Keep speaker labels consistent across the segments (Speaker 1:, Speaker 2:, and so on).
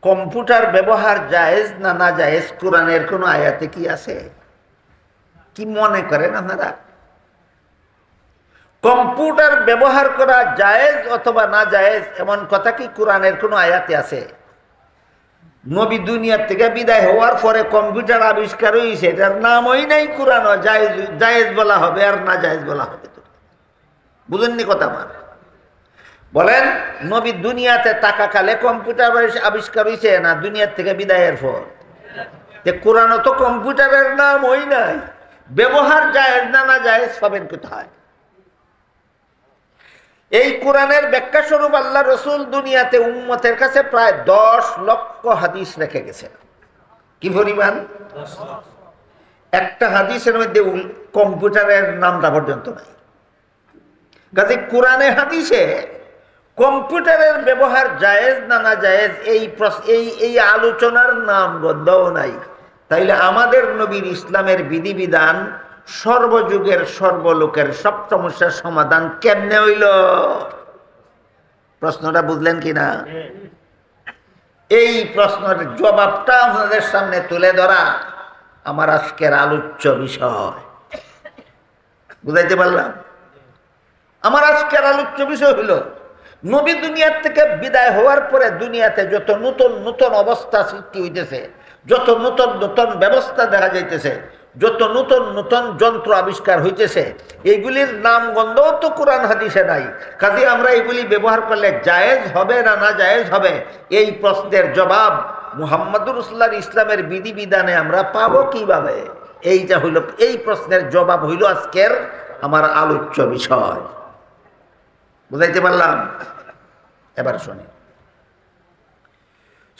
Speaker 1: Computer ব্যবহার জায়েজ না না জায়েজ কোরআনের কোন আয়াতে কি আছে? কি মনে করেন আপনারা? কম্পিউটার ব্যবহার করা জায়েজ অথবা না জায়েজ এমন কথা কি কোরআনের কোন আয়াতে আছে? নবী দুনিয়ার থেকে বিদায় হওয়ার পরে কম্পিউটার আবিষ্কার হয়েছে, এটার নামই নাই কোরআন। জায়েজ জায়েজ বলা হবে আর না জায়েজ বলা হবে। বুঝেননি কথা আমার? বলেন, নবী দুনিয়াতে থাকাকালে কম্পিউটার আবিষ্কার হয়েছে না দুনিয়ার থেকে বিদায়ের পর? কোরআন তো কম্পিউটারের নাম ওই নাই। ব্যবহার জায়েজ না না জায়েজ পাবেন কোথায়? এই কোরআনের ব্যাখ্যা স্বরূপ আল্লাহ রসুল দুনিয়াতে উম্মতের কাছে প্রায় 10 লক্ষ হাদিস রেখে গেছেন। কি পরিমাণ? একটা হাদিসের মধ্যে কম্পিউটারের নামটা পর্যন্ত নাই। কাজে কোরআনে হাদিসে কম্পিউটারের ব্যবহার জায়েজ না না জায়েজ এই আলোচনার নাম গন্ধও নাই। তাইলে আমাদের নবীর ইসলামের বিধিবিধান সর্বযুগের সর্বলোকের সব সমস্যার সমাধান কেমনে হইল? প্রশ্নটা বুঝলেন কিনা? এই প্রশ্নের জবাবটা আপনাদের সামনে তুলে ধরা আমার আজকের আলোচ্য বিষয়। বুঝাইতে পারলাম? আমার আজকের আলোচ্য বিষয় হইল, নবী দুনিয়ার থেকে বিদায় হওয়ার পরে দুনিয়াতে যত নতুন নতুন অবস্থা সৃষ্টি হইতেছে, যত নতুন নতুন ব্যবস্থা দেখা যাইতেছে, যত নতুন নতুন যন্ত্র আবিষ্কার হইতেছে, এইগুলির নাম গন্ধও তো কোরআন হাদিসে নাই। কাজে আমরা এগুলি ব্যবহার করলে জায়েজ হবে না না জায়েজ হবে, এই প্রশ্নের জবাব মুহাম্মদুর রাসূলুল্লাহর ইসলামের বিধিবিধানে আমরা পাবো কিভাবে? এইটা হইল, এই প্রশ্নের জবাব হইল আজকের আমার আলোচ্য বিষয়। বুঝাইতে পারলাম? এবার শুনি,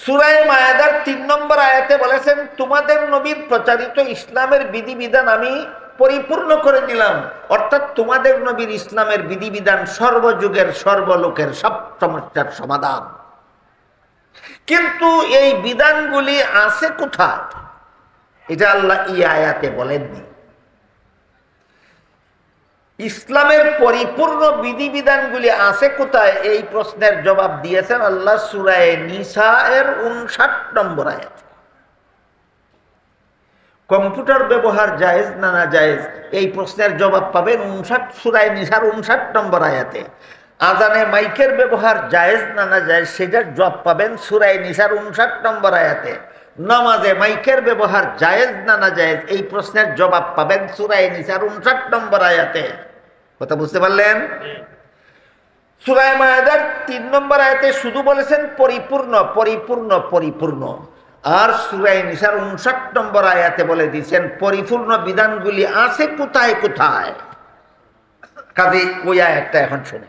Speaker 1: সূরা মায়েদার 3 নম্বর আয়াতে বলেছেন, তোমাদের নবীর প্রচারিত ইসলামের বিধিবিধান আমি পরিপূর্ণ করে দিলাম। অর্থাৎ তোমাদের নবীর ইসলামের বিধিবিধান সর্বযুগের সর্বলোকের সব সমস্যার সমাধান। কিন্তু এই বিধানগুলি আছে কোথায়? এটা আল্লাহ এই আয়াতে বলেননি। ইসলামের পরিপূর্ণ বিধিবিধানগুলি আছে কোথায়? এই প্রশ্নের জবাব দিয়েছেন আল্লাহ সূরা নিসা এর 59 নম্বর আয়াত। কম্পিউটার ব্যবহার জায়েজ না না জায়েজ এই প্রশ্নের জবাব পাবেন সূরা নিসার 59 নম্বর আয়াতে। আজানে মাইকের ব্যবহার জায়েজ না না জায়েজ সেটার জবাব পাবেন সূরা নিসার 59 নম্বর আয়াতে। নামাজে মাইকের ব্যবহার জায়েজ না না জায়েজ এই প্রশ্নের জবাব পাবেন সূরা নিসার 59 নম্বর আয়াতে। কথা বুঝতে পারলেন? সূরা মায়েদার 3 নম্বর আয়াতে শুধু বলেছেন পরিপূর্ণ পরিপূর্ণ পরিপূর্ণ, আর সূরা নিসার 59 নম্বর আয়াতে বলে দিয়েছেন পরিপূর্ণ বিধানগুলি আছে কোথায় কোথায়। কাজে ওই আয়াতটা এখন শুনে,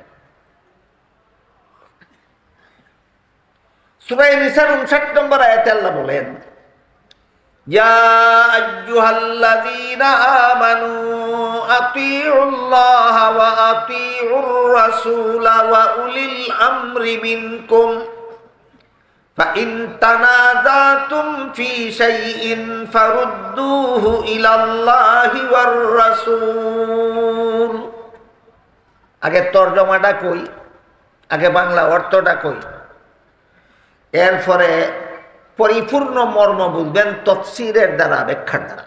Speaker 1: সূরা নিসার 59 নম্বর আয়াতে আল্লাহ বলেন, ইয়া আইয়ুহাল্লাযীনা আমানু আতিউল্লাহা ওয়া আতিউর রাসূলা ওয়া উলিল আমরি মিনকুম ফাইন তানাযাতুম ফি শাইইন ফারুদ্দুহু ইলাল্লাহি ওয়ার রাসূল। আগে তরজমাটা কই, আগে বাংলা অর্থটা কই, এরপরে পরিপূর্ণ মর্ম বুঝবেন তাফসীরের দ্বারা, ব্যাখ্যার দ্বারা।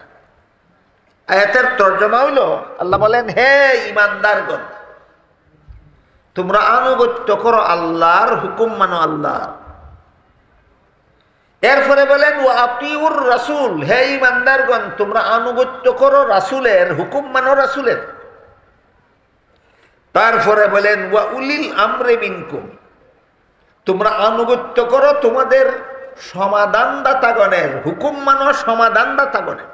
Speaker 1: আয়াতের তরজমা হইল, আল্লাহ বলেন, হে ঈমানদারগণ, তোমরা আনুগত্য করো আল্লাহর হুকুম মানো আল্লাহ। এরপরে বলেন ওয়া আতিউর রাসূল, হে ঈমানদারগণ তোমরা আনুগত্য করো রাসূলের, হুকুম মানো রাসূলের। তারপরে বলেন ওয়া উলিল আমরি মিনকুম, তোমরা আনুগত্য করো তোমাদের সমাধানদাতাগণের, হুকুম মানো সমাধানদাতাগণের।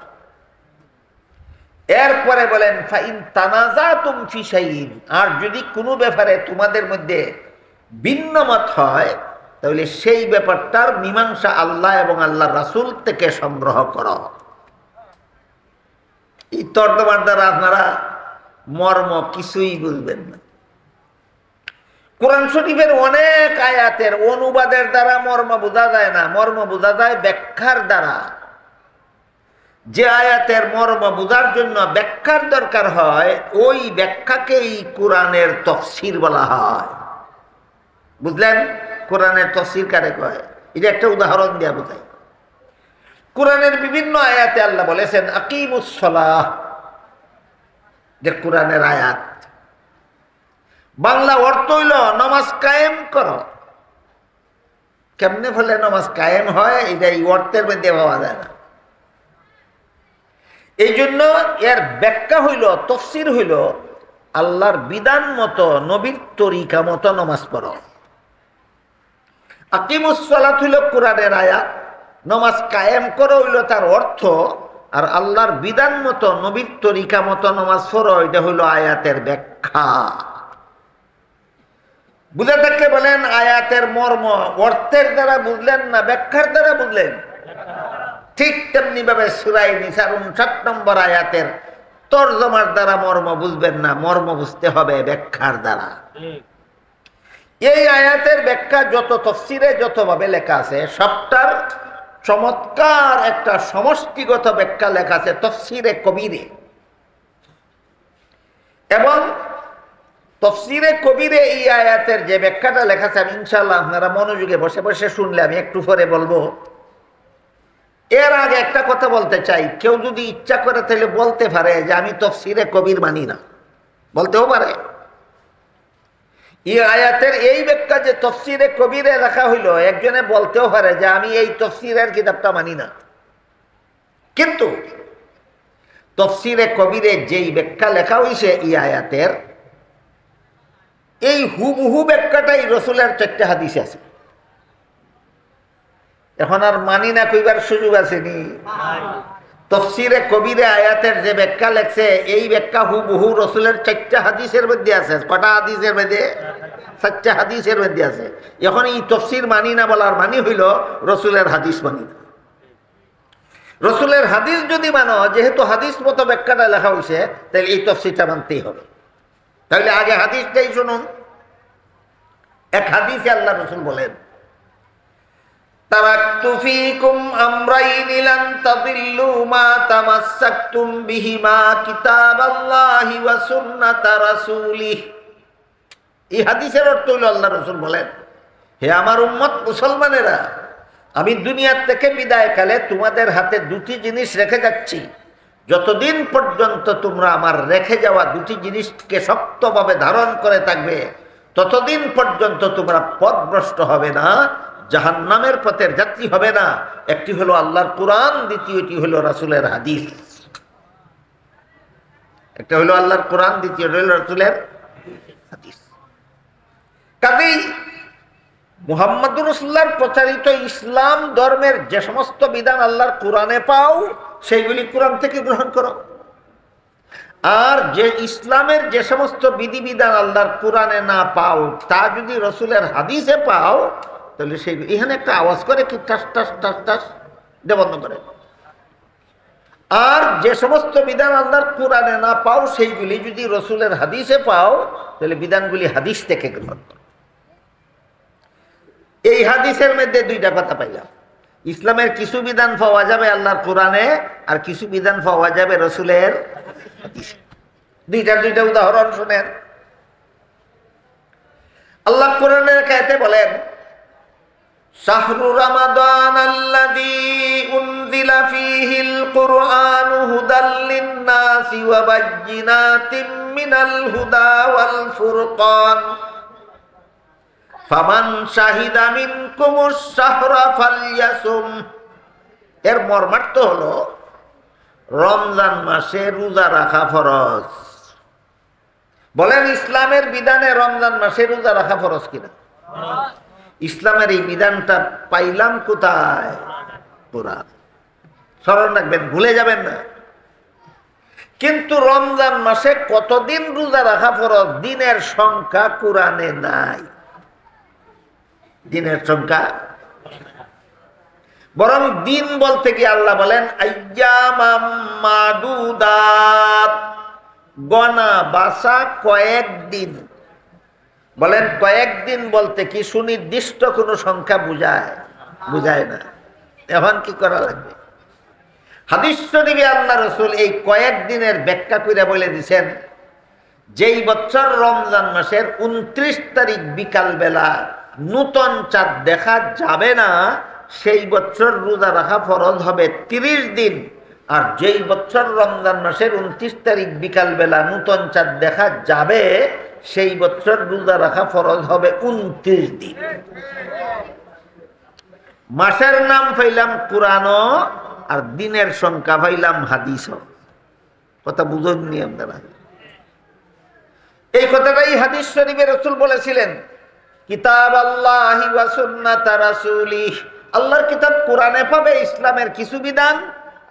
Speaker 1: এরপরে বলেন ফাইন তানাযাতুম ফি শাইইন, আর যদি কোনো ব্যাপারে তোমাদের মধ্যে ভিন্নমত হয় তাহলে সেই ব্যাপারটার মীমাংসা আল্লাহ এবং আল্লাহর রাসূল থেকে সংগ্রহ করো। এই তর্জমার দ্বারা আপনারা মর্ম কিছুই বুঝবেন না। কোরআন শরীফের অনেক আয়াতের অনুবাদের দ্বারা মর্ম বোঝা যায় না, মর্ম বোঝা যায় ব্যাখ্যার দ্বারা। যে আয়াতের মর্ম বোঝার জন্য ব্যাখ্যার দরকার হয় ওই ব্যাখ্যাকেই কোরআনের তাফসীর বলা হয়। বুঝলেন? কোরআনের তাফসীর কারে কয়? এটা একটা উদাহরণ দিয়া বোঝাই। কোরআনের বিভিন্ন আয়াতে আল্লাহ বলেছেন আকিমুস সালাহ, যে কোরআনের আয়াত, বাংলা অর্থ হইল নামাজ কায়েম করো। কেমনে ফলে নামাজ কায়েম হয় এটা এই অর্থের মধ্যে পাওয়া যায় না। এই জন্য এর ব্যাখ্যা হইল, তফসির হইল আল্লাহর বিধান মতো, নবীর তরিকা মতো নামাজ পড়ো। আকিমুস সালাত হইল কোরআনের আয়াত, নামাজ কায়েম করো হইল তার অর্থ, আর আল্লাহর বিধান মতো, নবীর তরিকা মতো নামাজ পড়ো এটা হইল আয়াতের ব্যাখ্যা। বুঝে থাকলে বলেন আয়াতের মর্ম অর্থের দ্বারা বুঝলেন না ব্যাখ্যার দ্বারা বুঝলেন? ঠিক তেমনি ভাবে সূরা নিসার ৫৯ নম্বর আয়াতের তরজমার দ্বারা মর্ম বুঝবেন না, মর্ম বুঝতে হবে ব্যাখ্যার দ্বারা। এই আয়াতের ব্যাখ্যা যত তাফসীরে যতভাবে লেখা আছে সবটার চমৎকার একটা সমষ্টিগত ব্যাখ্যা লেখা আছে তাফসীরে কবিরে। এবং তাফসীরে কবিরে এই আয়াতের যে ব্যাখ্যাটা লেখা আছে, আমি ইনশাআল্লাহ আপনারা মনোযোগে বসে বসে শুনলে আমি একটু পরে বলবো। এর আগে একটা কথা বলতে চাই, কেউ যদি ইচ্ছা করে তাহলে বলতে পারে যে আমি তাফসীরে কবির মানি না, বলতেও পারে। এই আয়াতের এই ব্যাখ্যা যে তাফসীরে কবিরে লেখা হইল, একজনে বলতেও পারে যে আমি এই তাফসীরের কিতাবটা মানি না। কিন্তু তাফসীরে কবিরে যেই ব্যাখ্যা লেখা হইছে এই আয়াতের, এই হুবহু ব্যাখ্যাটাই রাসূলের ৪টা হাদিসে আছে। এখন আর মানি না কইবার সুযোগ আসেনি। তাফসীরে কবিরে আয়াতের যে ব্যাখ্যা লেখছে এই ব্যাখ্যা হুবহু রাসূলের ৪টা হাদিসের মধ্যে আছে। কটা হাদিসের মধ্যে? ৪টা হাদিসের মধ্যে আছে। এখন এই তাফসীর মানি না বলার মানি হইল রাসূলের হাদিস মানি না। রাসূলের হাদিস যদি মানো, যেহেতু হাদিস মতো ব্যাখ্যাটা লেখা হয়েছে, তাহলে এই তাফসীরটা মানতেই হবে। তাহলে আগে হাদিসটাই শুনুন। এক হাদিসে আল্লাহ রাসূল বলেন, তারাকতু ফীকুম আমরাইনি লান তাদিল্লু মা তামাসসাকতুম বিহিমা কিতাবাল্লাহি ওয়া সুন্নাতা রাসূলিহি। এই হাদিসের অর্থ হলো আল্লাহ রাসূল বলেন, হে আমার উম্মত মুসলমানেরা, আমি দুনিয়ার থেকে বিদায়কালে তোমাদের হাতে দুটি জিনিস রেখে যাচ্ছি। যতদিন পর্যন্ত তোমরা আমার রেখে যাওয়া দুটি জিনিসকে শক্তভাবে ধারণ করে থাকবে, ততদিন পর্যন্ত তোমরা পথভ্রষ্ট হবে না, জাহান্নামের পথের যাত্রী হবে না। একটি হলো আল্লাহর কোরআন, দ্বিতীয়টি হলো রাসূলের হাদিস। একটা হলো আল্লাহর কোরআন, দ্বিতীয়টি হলো রাসূলের হাদিস। কাজেই মুহাম্মদুর রাসূলুল্লাহর প্রচারিত ইসলাম ধর্মের যে সমস্ত বিধান আল্লাহর কোরআনে পাও, সেইগুলি কোরআন থেকে গ্রহণ করো। আর যে ইসলামের যে সমস্ত বিধিবিধান আল্লাহর কোরআনে না পাও, তা যদি রাসূলের হাদিসে পাও, তাহলে সেই এখানে একটা আওয়াজ করে কি টাস টাস টাস টাস, বন্ধ করে। আর যে সমস্ত বিধান আল্লাহর কোরআনে না পাও, সেইগুলি যদি রাসূলের হাদিসে পাও, তাহলে বিধানগুলি হাদিস থেকে গ্রহণ করো। এই হাদিসের মধ্যে দুইটা কথা পাইলাম। ইসলামের কিছু বিধান পাওয়া যাবে আল্লাহর কোরআনে, আর কিছু বিধান পাওয়া যাবে রাসূলের হাদিসে। দুইটা উদাহরণ শুনেন। আল্লাহ কোরআনের আয়াতে বলেন, শাহরু রমাদানাল্লাযী উনজিলা ফীহিল কুরআনু হুদাল লিন-নাসি ওয়া বায়্যিনাতিম মিনাল হুদা ওয়াল ফুরকান ফামান শাহিদা মিনকুমুশ শাহরা ফালইয়াসুম। এর মর্মার্থ হলো রমজান মাসে রোজা রাখা ফরজ। বলেন ইসলামের বিধানে রমজান মাসে রোজা রাখা ফরজ কিনা? ইসলামের এই বিধানটা পাইলাম কোথায়? কোরআন। স্মরণ রাখবেন, ভুলে যাবেন না। কিন্তু রমজান মাসে কতদিন রোজা রাখা ফরজ, দিনের সংখ্যা কোরআনে নাই। দিনের সংখ্যা, বরং দিন বলতে কি আল্লাহ বলেন আইয়ামাম মাদুদাত, গনা বাসা কয়েকদিন। বলেন কয়েকদিন বলতে কি সুনির্দিষ্ট কোনো সংখ্যা বুঝায় না। এখন কি করা লাগবে? হাদিস শরীফে আল্লাহ রাসূল এই কয়েকদিনের ব্যাখ্যা করে বলে দিয়েছেন, যেই বছর রমজান মাসের 29 তারিখ বিকাল বেলা নূতন চাঁদ দেখা যাবে না সেই বছর রোজা রাখা ফরজ হবে 30 দিন। আর যেই বছর রমজান মাসের 29 তারিখ বিকালবেলা নূতন চাঁদ দেখা যাবে সেই বছর রোজা রাখা ফরজ হবে 29 দিন। মাসের নাম পাইলাম কুরআনও, আর দিনের সংখ্যা পাইলাম হাদিসও। কথা বুঝেননি আপনারা? এই কথাটাই হাদিস শরীফে রাসূল বলেছিলেন, কিতাব আল্লাহি ওয়া সুন্নাত রাসূলিহ। আল্লাহর কিতাব কোরআনে পাবে ইসলামের কিছু বিধান,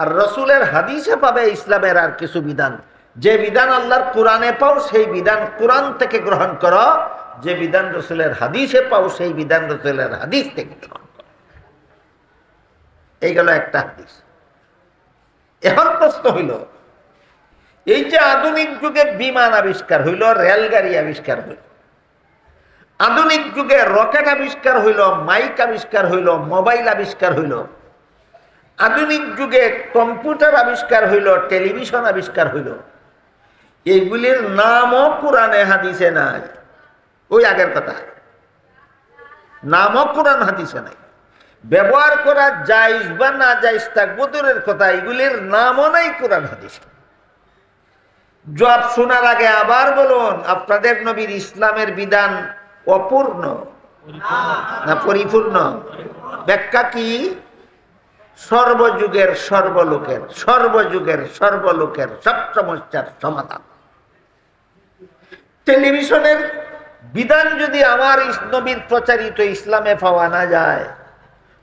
Speaker 1: আর রাসূলের হাদিসে পাবে ইসলামের আর কিছু বিধান। যে বিধান আল্লাহর কোরআনে পাও সেই বিধান কোরআন থেকে গ্রহণ করো, যে বিধান রাসূলের হাদিসে পাও সেই বিধান রাসূলের হাদিস থেকে গ্রহণ করো। এই গেল একটা হাদিস। এখন প্রশ্ন হইল, এই যে আধুনিক যুগে বিমান আবিষ্কার হইল, রেলগাড়ি আবিষ্কার হইল, আধুনিক যুগে রকেট আবিষ্কার হইল, মাইক আবিষ্কার হইল, মোবাইল আবিষ্কার হইল, আধুনিক যুগে কম্পিউটার আবিষ্কার হইল, টেলিভিশন আবিষ্কার হইল, এইগুলির নামও কোরআনে হাদিসে নাই। ওই আগের কথা, নামও কোরআন হাদিসে নাই। ব্যবহার করা জায়েজ বা না জায়েজ থাকবো দূরের কথা, এগুলির নামও নাই কোরআন হাদিসে। জবাব শোনার আগে আবার বলুন, আপনাদের নবীর ইসলামের বিধান অপূর্ণ না পরিপূর্ণ? ব্যাখ্যা কি? সর্বযুগের সর্বলোকের, সর্বযুগের সর্বলোকের সব সমস্যার সমাধান। টেলিভিশনের বিধান যদি আমার নবীর প্রচারিত ইসলামে পাওয়া না যায়,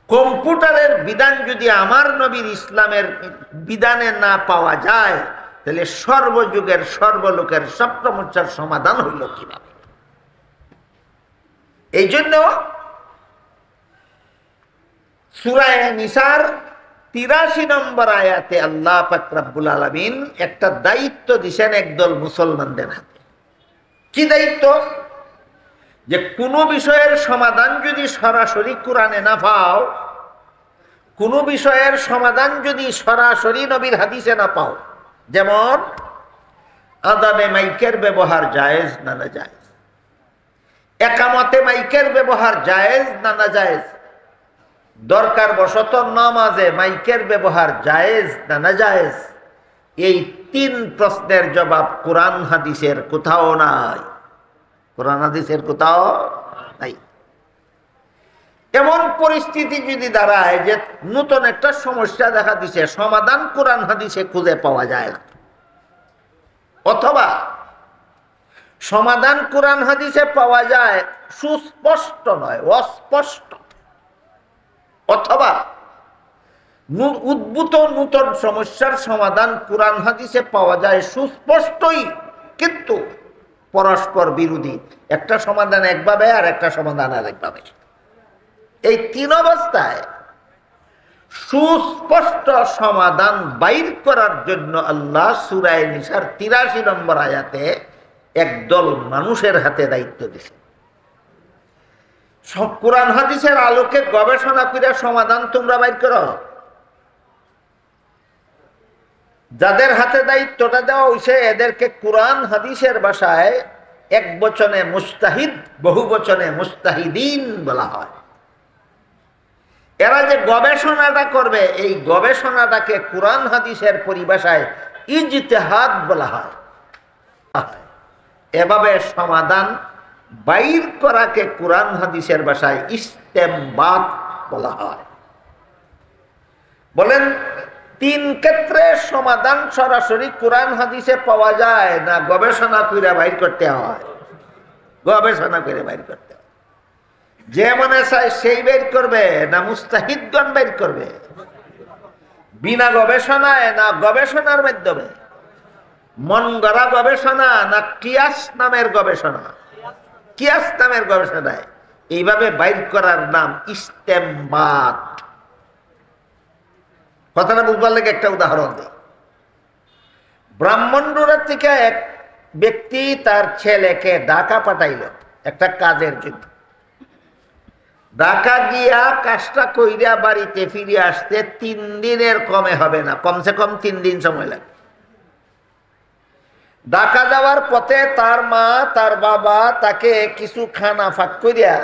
Speaker 1: কম্পিউটারের বিধান যদি আমার নবীর ইসলামের বিধানে না পাওয়া যায়, তাহলে সর্বযুগের সর্বলোকের সব সমস্যার সমাধান হইল কিভাবে? এই জন্য সূরা নিসার 83 নম্বর আয়াতে আল্লাহ পাক রব্বুল আলামিন একটা দায়িত্ব দিয়েছেন একদল মুসলমানদের হাতে। কি দায়িত্ব? যে কোনো বিষয়ের সমাধান যদি সরাসরি কোরআনে না পাও, কোনো বিষয়ের সমাধান যদি সরাসরি নবীর হাদিসে না পাও, যেমন আযানে মাইকের ব্যবহার জায়েজ না না জায়েজ, একামতে মাইকের ব্যবহার জায়েজ না না জায়েজ, দরকার বশত নামাজে মাইকের ব্যবহার জায়েজ না না জায়েজ, এই 3 প্রশ্নের জবাব কোরআন হাদিসের কোথাও নাই। কোরআন হাদিসের কোথাও নাই। এমন পরিস্থিতি যদি দাঁড়ায় যে নতুন একটা সমস্যা দেখা দিছে, সমাধান কোরআন হাদিসে খুঁজে পাওয়া যায় না, অথবা সমাধান কোরআন হাদিসে পাওয়া যায় সুস্পষ্ট নয়, অস্পষ্ট, অথবা উদ্ভূত নতুন সমস্যার সমাধান কোরআন হাদিসে পাওয়া যায় সুস্পষ্টই, কিন্তু পরস্পর বিরোধী, একটা সমাধান একভাবে আর একটা সমাধান আরেকভাবে। এই 3 অবস্থায় সুস্পষ্ট সমাধান বাইর করার জন্য আল্লাহ সূরা নিসার 83 নম্বর আয়াতে একদল মানুষের হাতে দায়িত্ব দিয়েছে। সব কোরআন হাদিসের আলোকে গবেষণা করে সমাধান তোমরা বাইর করো। যাদের হাতে দায়িত্বটা দেওয়া হয়েছে এদেরকে কোরআন হাদিসের ভাষায় এক বচনে মুস্তাহিদ, বহু বচনে মুস্তাহিদিন বলা হয়। এরা যে গবেষণাটা করবে, এই গবেষণাটাকে কোরআন হাদিসের পরিভাষায় ইজতিহাদ বলা হয়। এভাবে সমাধান বাইর করাকে কোরআন হাদিসের ভাষায় ইস্তেমবাত বলা হয়। বলেন 3 ক্ষেত্রে সমাধান সরাসরি কোরআন হাদিসে পাওয়া যায় না গবেষণা করে বাইর করতে হয়? গবেষণা করে বাইর করতে হয়। যে মনে চায় সেই বের করবে না মুস্তাহিদগণ বের করবে? বিনা গবেষণায় না গবেষণার মাধ্যমে? মন গড়া গবেষণা না কিয়াস নামের গবেষণা? কিয়াস নামের গবেষণায় এইভাবে বাইর করার নাম ইস্তেমবাত। কথাটা বুঝবার লাগে একটা উদাহরণ দিই। ব্রাহ্মণবাড়িয়া থেকে এক ব্যক্তি তার ছেলেকে ঢাকা পাঠাইল একটা কাজের জন্য। ঢাকা গিয়া কাজটা কইরা বাড়িতে ফিরে আসতে 3 দিনের কমে হবে না, কমসে কম 3 দিন সময় লাগে। ঢাকা যাওয়ার পথে তার মা তার বাবা তাকে কিছু খানা ফাঁক করিয়া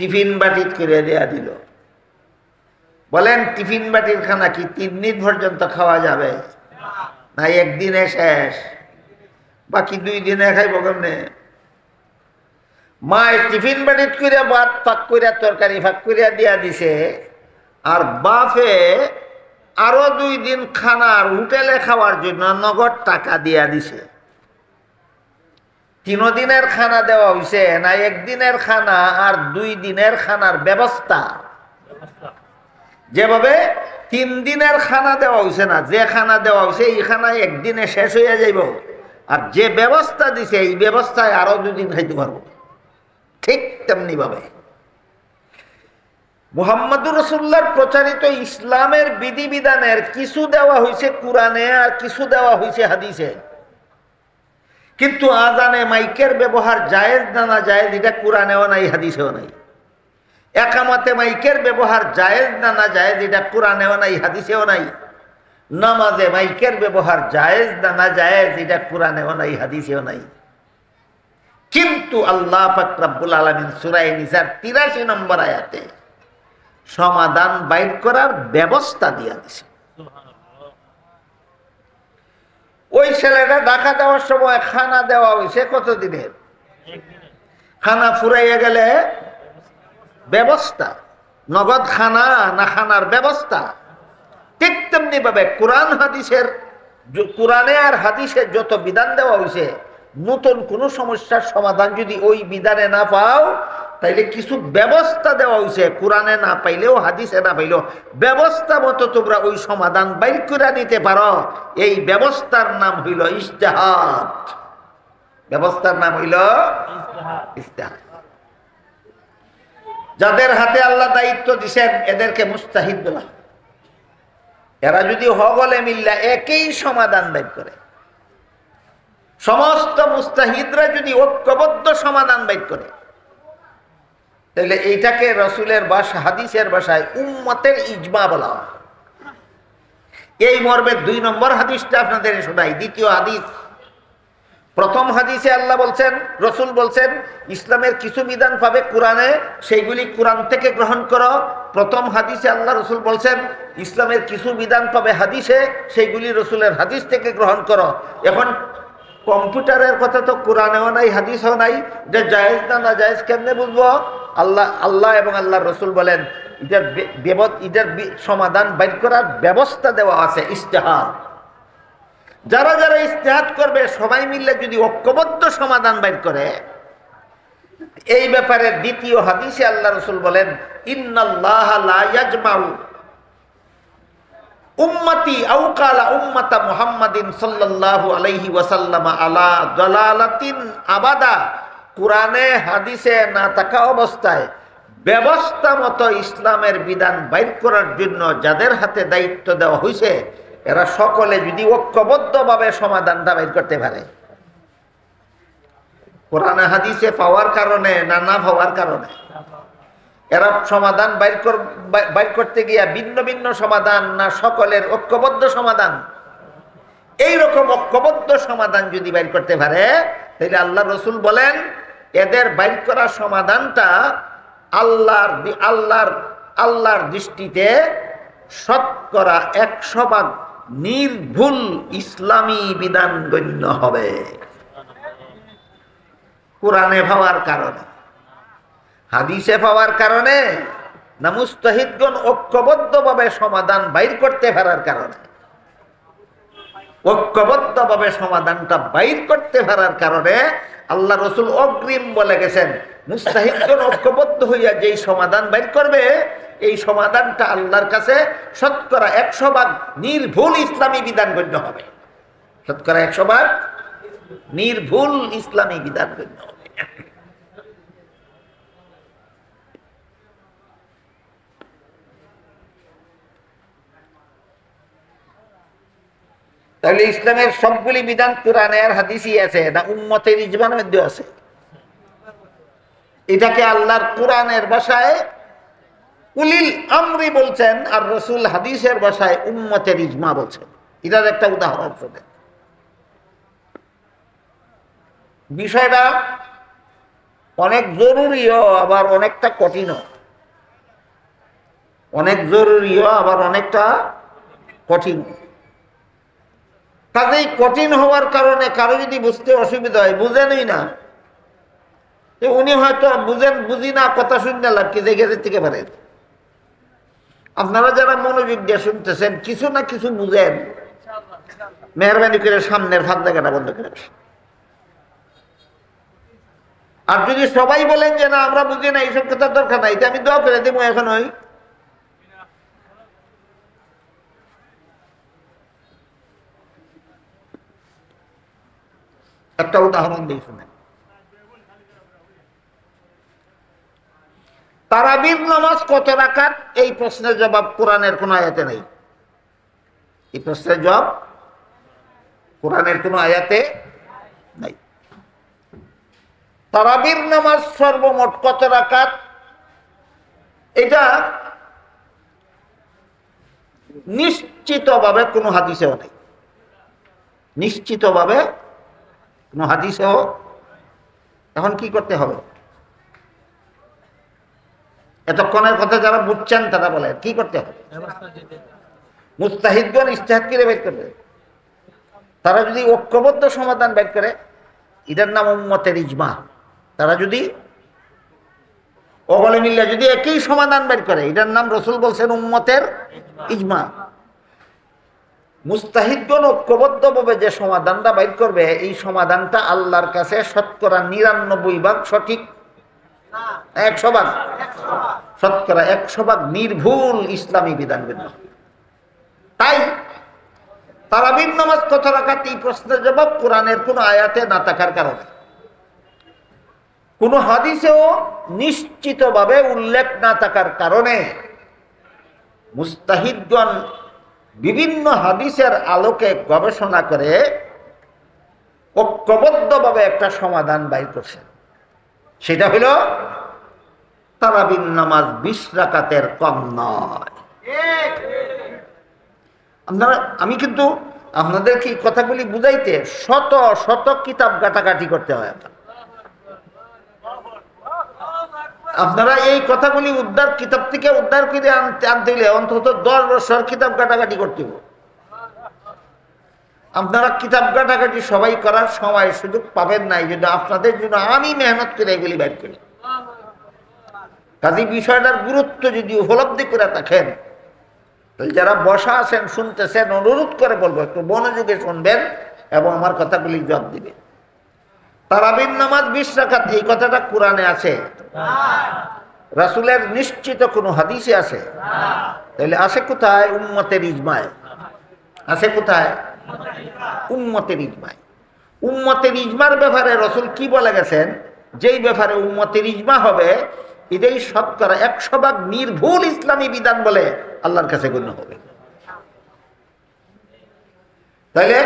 Speaker 1: টিফিন বাটি করে দেয়া দিল। বলেন টিফিন বাটির খানা কি 3 দিন পর্যন্ত খাওয়া যাবে? না একদিনে শেষ, বাকি 2 দিনে খাইব কেমনে? মায় টিফিন বাটিত করে ভাত ফাঁক করে তরকারি ফাঁক করে দিয়া দিছে, আর বাপে আরো 2 দিন খানার হোটেলে খাওয়ার জন্য নগদ টাকা দিয়া দিছে। 3 দিনের খানা দেওয়া হয়েছে না একদিনের খানা আর 2 দিনের খানার ব্যবস্থা? যেভাবে 3 দিনের খানা দেওয়া হয়েছে না, যে খানা দেওয়া হয়েছে এই খানা একদিনে শেষ হইয়া যাইব, আর যে ব্যবস্থা দিছে এই ব্যবস্থায় আরো 2 দিন খাইতে পারবো। ঠিক তেমনি ভাবে মুহাম্মদুর রাসূলুল্লাহর প্রচারিত ইসলামের বিধিবিধানের কিছু দেওয়া হয়েছে কোরআনে আর কিছু দেওয়া হয়েছে হাদিসে। কিন্তু আজানে মাইকের ব্যবহার জায়েজ না না জায়েজ এটা কোরআনেও নাই হাদিসেও নাই। একামতে মাইকের ব্যবহার জায়েজ না না জায়েজ এটা কোরআনেও নাই হাদিসেও নাই। নামাজে মাইকের ব্যবহার জায়েজ না না জায়েজ এটা কোরআনেও নাই হাদিসেও নাই। কিন্তু আল্লাহ পাক রব্বুল আলামিন সূরা নিসার 83 নম্বর আয়াতে সমাধান বাইর করার ব্যবস্থা দিয়া দিয়েছে। ওই ছেলেটা ঢাকা দেওয়ার সময় খানা দেওয়া হয়েছে কত দিনের? খানা ফুরাইয়া গেলে ব্যবস্থা, নগদ খানা না খানার ব্যবস্থা? ঠিক তেমনি ভাবে কোরআনে আর হাদিসে যত বিধান দেওয়া হয়েছে, নতুন কোন সমস্যার সমাধান যদি ওই বিধানে না পাও তাইলে কিছু ব্যবস্থা দেওয়া হয়েছে, কোরআনে না পাইলেও হাদিসে না পাইলেও ব্যবস্থা মতো তোমরা ওই সমাধান বাইর করে নিতে পারো। এই ব্যবস্থার নাম হইল ইজতিহাদ। ব্যবস্থার নাম হইল ইজতিহাদ। যাদের হাতে আল্লাহ দায়িত্ব দিছেন এদেরকে মুস্তাহিদ বলা। এরা যদি হগলে মিল্লা একই সমাধান বের করে, সমস্ত মুস্তাহিদরা যদি ঐক্যবদ্ধ সমাধান বের করে, তাহলে এইটাকে রাসূলের ভাষা হাদিসের ভাষায় উম্মতের ইজমা বলা হয়। এই মর্মে 2 নম্বর হাদিসটা আপনাদের শোনাই। দ্বিতীয় হাদিস, প্রথম হাদিসে আল্লাহ বলছেন, রাসূল বলছেন ইসলামের কিছু বিধান পাবে কোরআনে, সেইগুলি কোরআন থেকে গ্রহণ করো। প্রথম হাদিসে আল্লাহ রাসূল বলছেন ইসলামের কিছু বিধান পাবে হাদিসে, সেইগুলি রাসূলের হাদিস থেকে গ্রহণ করো। এখন কম্পিউটারের কথা তো কোরআনেও নাই হাদিসেও নাই, যে জায়েজ না না জায়েজ কেমনে বুঝবো? আল্লাহ এবং আল্লাহর রাসূল বলেন এটার সমাধান বাইর করার ব্যবস্থা দেওয়া আছে, ইজতিহাদ। যারা যারা ইজতিহাদ করবে সবাই মিলে যদি ঐক্যবদ্ধ সমাধান বাইর করে, এই ব্যাপারে দ্বিতীয় হাদিসে আল্লাহ রাসূল বলেন ইন্নাল্লাহা লা ইয়াজমাউ উম্মতি আও কালা উম্মাতা মুহাম্মাদিন সাল্লাল্লাহু আলাইহি ওয়াসাল্লাম আলা দালালাতিন আবাদা। কোরআনে হাদিসে না থাকা অবস্থায় ব্যবস্থা মতো ইসলামের বিধান বাইর করার জন্য যাদের হাতে দায়িত্ব দেওয়া হয়েছে, এরা সকলে যদি ঐক্যবদ্ধভাবে সমাধানটা বাইর করতে পারে, কোরআনে হাদিসে পাওয়ার কারণে না না পাওয়ার কারণে, এরা সমাধান বাইর করতে গিয়া ভিন্ন ভিন্ন সমাধান না সকলের ঐক্যবদ্ধ সমাধান, এইরকম ঐক্যবদ্ধ সমাধান যদি বাইর করতে পারে, তাহলে আল্লাহ রাসূল বলেন এদের বাইর করা সমাধানটা আল্লাহর দৃষ্টিতে শতকরা 100% নির্ভুল ইসলামী বিধান গণ্য হবে। কোরআনে পাওয়ার কারণে, হাদিসে পাওয়ার কারণে না মুস্তাহিদগণ ঐক্যবদ্ধভাবে সমাধান বাইর করতে পারার কারণে? ঐক্যবদ্ধভাবে সমাধানটা বাইর করতে পারার কারণে আল্লাহ রাসূল অগ্রিম বলে গেছেন মুস্তাহিদগণ ঐক্যবদ্ধ হইয়া যেই সমাধান বাইর করবে, এই সমাধানটা আল্লাহর কাছে শতকরা 100% নির্ভুল ইসলামী বিধান গণ্য হবে। শতকরা 100% নির্ভুল ইসলামী বিধান গণ্য হবে। তাহলে ইসলামের সবগুলি বিধান কোরআনে আর হাদিসই আছে না উম্মতের ইজমার মধ্যে আছে? এটাকে আল্লাহর কোরআনের ভাষায় উলিল আমরি বলছেন, আর রাসূল হাদিসের ভাষায় উম্মতের ইজমা বলছেন। এটার একটা উদাহরণ শুনেন। বিষয়টা অনেক জরুরিও আবার অনেকটা কঠিনও, অনেক জরুরিও আবার অনেকটা কঠিন। কাজেই কঠিন হওয়ার কারণে কারো যদি বুঝতে অসুবিধা হয়, বুঝেনই না, উনি হয়তো বুঝি না কথা শুনতে লাভ কি দেখে থেকে পারেন। আপনারা যারা মনোযোগ দিয়ে শুনতেছেন কিছু না কিছু বুঝেন, মেহরবানি করে সামনের ফাঁক জায়গাটা বন্ধ করে আসেন। আর যদি সবাই বলেন যে না আমরা বুঝি না, এইসব কথার দরকার নাই, আমি দোয়া করে দেবো এখন। ওই একটা উদাহরণ দিয়ে শুনেন। তারাবির নামাজ কত রাকাত, এই প্রশ্নের জবাব কোরআনের কোন আয়াতে নেই। এই প্রশ্নের জবাব কোরআনের কোন আয়াতে নাই। তারাবির নামাজ সর্বমোট কত রাকাত, এটা নিশ্চিতভাবে কোনো হাদিসেও নেই। নিশ্চিতভাবে কোনো হাদিসেও। এখন কি করতে হবে? এতক্ষণের কথা যারা বুঝছেন তারা বলেন কি করতে হবে? মুস্তাহিদগণ ইজতিহাদ করে বের করবে। তারা যদি ঐক্যবদ্ধ সমাধান বের করে, এটার নাম উম্মতের ইজমা। তারা যদি ওগলে মিল্লা যদি একই সমাধান বের করে, এটার নাম রসুল বলছেন উম্মতের ইজমা। মুস্তাহিদগণ ঐক্যবদ্ধভাবে যে সমাধানটা বের করবে, এই সমাধানটা আল্লাহর কাছে শতকরা ৯৯ ভাগ সঠিক, ১০০ ভাগ, শতকরা ১০০ ভাগ নির্ভুল ইসলামী বিধান ভিন্ন। তাই তারাবির নামাজ কত রাকাত, এই প্রশ্নের জবাব কোরআনের কোন আয়াতে না থাকার কারণে, কোন হাদিসেও নিশ্চিতভাবে উল্লেখ না থাকার কারণে মুস্তাহিদগণ বিভিন্ন হাদিসের আলোকে গবেষণা করে ঐক্যবদ্ধভাবে একটা সমাধান বাইর করছেন। সেটা হইল তারাবির নামাজ ২০ রাকাতের কম নয়। আমি কিন্তু আপনাদেরকে এই কথাগুলি বুঝাইতে শত শত কিতাব ঘাটাঘাটি করতে হয়। আপনারা এই কথাগুলি উদ্ধার কিতাব থেকে উদ্ধার করে আনতে হলে অন্তত 10 বছর কিতাব ঘাটাঘাটি করতে হবে। আপনারা কিতাব ঘাটাঘাটি সবাই করার সময় সুযোগ পাবেন না, এই জন্য আপনাদের জন্য আমি মেহনত করে এগুলি বের করি। কাজে বিষয়টার গুরুত্ব যদি উপলব্ধি করে থাকেন, তাহলে যারা বসা আছেন শুনতেছেন, অনুরোধ করে বলবো একটু মনোযোগে শুনবেন এবং আমার কথাগুলি জবাব দিবেন। তারাবির নামাজ ২০ রাকাত, এই কথাটা কোরআনে আছে? রাসূলের নিশ্চিত কোনো হাদিসে আছে? তাহলে আছে কোথায়? উম্মতের ইজমায়। আছে কোথায়? উম্মতের ইজমায়। উম্মতের ইজমার ব্যাপারে রাসূল কি বলে গেছেন? যেই ব্যাপারে উম্মতের ইজমা হবে, এটাই শতকরা ১০০ ভাগ নির্ভুল ইসলামী বিধান বলে আল্লাহর কাছে গণ্য হবে। তাইলে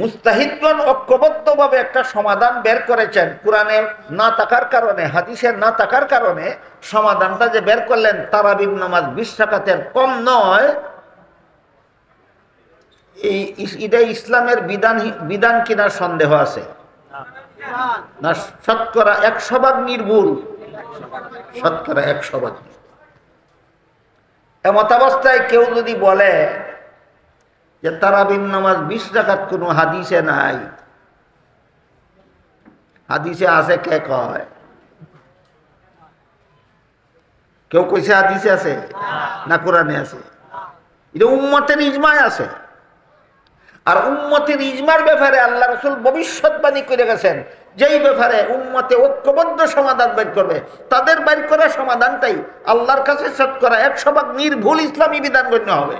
Speaker 1: মুস্তাহিদগণ ঐক্যবদ্ধভাবে একটা সমাধান বের করেছেন, কোরআনে না থাকার কারণে, হাদিসে না থাকার কারণে সমাধানটা যে বের করলেন তারাবির নামাজ ২০ রাকাতের কম নয়, এটা ইসলামের বিধান কিনা সন্দেহ আছে না? শতকরা ১০০ ভাগ নির্ভুল, শতকরা ১০০ ভাগ। এমতাবস্থায় কেউ যদি বলে যে তারাবির নামাজ ২০ রাকাত কোনো হাদিসে নাই, হাদিসে আছে কে কয়? কেউ কইছে হাদিসে আছে না কোরআনে আছে? এটা উম্মতের ইজমায় আছে। আর উম্মতের ইজমার ব্যাপারে আল্লাহ রাসূল ভবিষ্যৎবাণী করে গেছেন, যেই ব্যাপারে উম্মতে ঐক্যবদ্ধ সমাধান বের করবে, তাদের বের করা সমাধানটাই আল্লাহর কাছে শতকরা ১০০ ভাগ নির্ভুল ইসলামী বিধান গণ্য হবে।